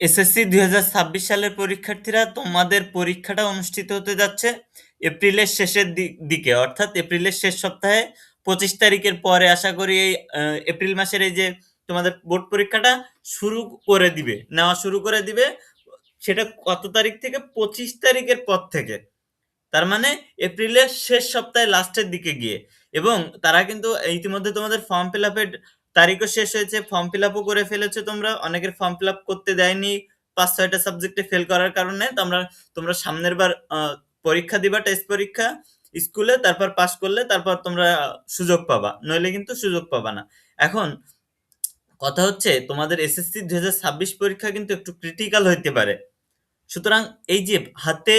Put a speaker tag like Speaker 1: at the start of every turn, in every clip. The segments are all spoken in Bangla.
Speaker 1: এসএসসি 2026 সালের পরীক্ষার্থীরা, তোমাদের পরীক্ষাটা অনুষ্ঠিত হতে যাচ্ছে এপ্রিলের শেষের দিকে, অর্থাৎ এপ্রিলের শেষ সপ্তাহে 25 তারিখের পরে। আশা করি এই এপ্রিল মাসের এই যে তোমাদের বোর্ড পরীক্ষাটা নেওয়া শুরু করে দিবে। সেটা কত তারিখ থেকে? 25 তারিখের পর থেকে। তার মানে এপ্রিলের শেষ সপ্তাহে লাস্টের দিকে গিয়ে। এবং তারা কিন্তু ইতিমধ্যে তোমাদের ফর্ম ফিল আপের তারিখও শেষ হয়েছে, ফর্ম ফিল আপও করে ফেলেছো তোমরা। অনেকের ফর্ম ফিল আপ করতে দেয়নি 5-6টা সাবজেক্টে ফেল করার কারণে। তোমরা সামনের বার পরীক্ষা দিবা, টেস্ট পরীক্ষা স্কুলে, তারপর পাস করলে তারপর তোমরা সুযোগ পাবা, নইলে কিন্তু সুযোগ পাবা না। এখন কথা হচ্ছে, তোমাদের এসএসসি 2026 পরীক্ষা কিন্তু একটু ক্রিটিক্যাল হইতে পারে। সুতরাং এই যে হাতে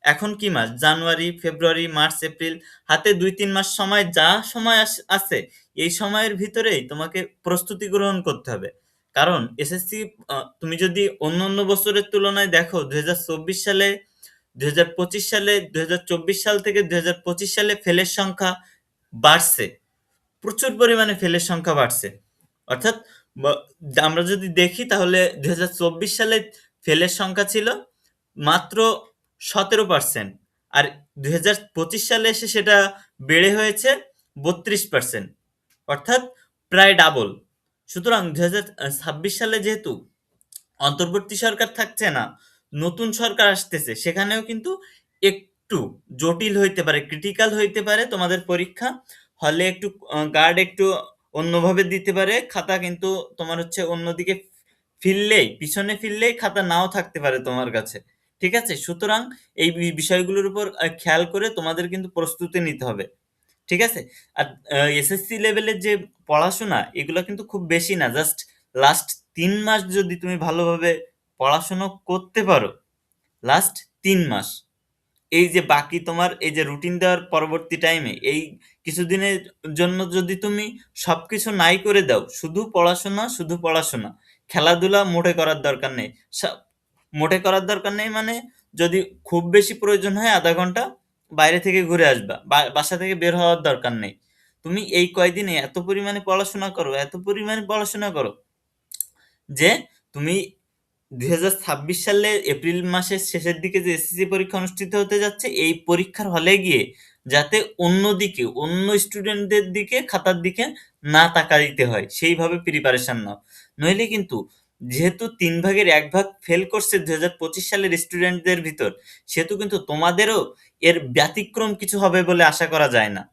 Speaker 1: এখন কি মাস? জানুয়ারি, ফেব্রুয়ারি, মার্চ, এপ্রিল। হাতে 2-3 মাস সময়, যা সময় আছে, এই সময়ের ভিতরেই তোমাকে প্রস্তুতি গ্রহণ করতে হবে। কারণ এসএসসি, তুমি যদি অন্য অন্য বছরের তুলনায় দেখো, 2024 সালে, 2025 সালে, 2024 সাল থেকে 2025 সালে ফেলের সংখ্যা বাড়ছে। প্রচুর পরিমাণে ফেলের সংখ্যা বাড়ছে। অর্থাৎ ব- আমরা যদি দেখি তাহলে 2024 সালে ফেলের সংখ্যা ছিল মাত্র 17%, আর 2025 সালে এসে সেটা বেড়ে হয়েছে 32%, অর্থাৎ প্রায় ডাবল। সুতরাং 2026 সালে যেহেতু অন্তর্বর্তী সরকার থাকছে না, নতুন সরকার আসতেছে, সেখানেও কিন্তু একটু জটিল হইতে পারে, ক্রিটিক্যাল হইতে পারে তোমাদের পরীক্ষা হলে। একটু গার্ড একটু অন্যভাবে দিতে পারে খাতা, কিন্তু তোমার হচ্ছে অন্যদিকে পিছনে ফিরলেই খাতা নাও থাকতে পারে তোমার কাছে। ঠিক আছে? সুতরাং এই বিষয়গুলোর উপর খেয়াল করে তোমাদের কিন্তু প্রস্তুতি নিতে হবে। ঠিক আছে? আর এসএসসি লেভেলের যে পড়াশোনা, এগুলো কিন্তু খুব বেশি না। জাস্ট লাস্ট 3 মাস যদি তুমি ভালোভাবে পড়াশোনা করতে পারো, লাস্ট 3 মাস, এই যে বাকি তোমার এই যে রুটিন দেওয়ার পরবর্তী টাইমে এই কিছুদিনের জন্য যদি তুমি সবকিছু নাই করে দাও, শুধু পড়াশোনা, শুধু পড়াশোনা, খেলাধুলা মোটে করার দরকার নেই। মোটে করার দরকার নেই মানে, যদি খুব বেশি প্রয়োজন হয় আধা ঘন্টা বাইরে থেকে ঘুরে আসবা, বাসা থেকে বের হওয়ার দরকার নেই। তুমি এই কয়দিনে এত পরিমাণে পড়াশোনা করো, এত পরিমাণে পড়াশোনা করো, যে তুমি 2026 সালে এপ্রিল মাসের শেষের দিকে যে এসএসসি পরীক্ষা অনুষ্ঠিত হতে যাচ্ছে, এই পরীক্ষার হলে গিয়ে যাতে অন্যদিকে, অন্য স্টুডেন্টদের দিকে, খাতার দিকে না তাকাইতে হয়, সেইভাবে প্রিপারেশন নাও। নইলে কিন্তু, যেহেতু 3 ভাগের 1 ভাগ ফেল করছে 2025 সালের স্টুডেন্টদের ভিতর, সেহেতু কিন্তু তোমাদেরও এর ব্যতিক্রম কিছু হবে বলে আশা করা যায় না।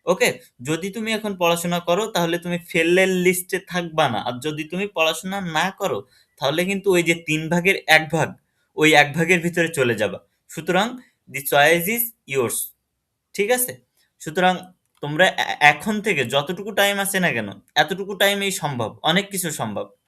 Speaker 1: ওকে? যদি তুমি এখন পড়াশোনা করো তাহলে তুমি ফেলের লিস্টে থাকবা না, আর যদি তুমি পড়াশোনা না করো তাহলে কিন্তু ওই যে 3 ভাগের 1 ভাগ, ওই 1 ভাগের ভিতরে চলে যাবা। সুতরাং দি চয়েস ইজ ইয়োর্স। ঠিক আছে? সুতরাং তোমরা এখন থেকে যতটুকু টাইম আছে না কেন, এতটুকু টাইমেই সম্ভব, অনেক কিছু সম্ভব।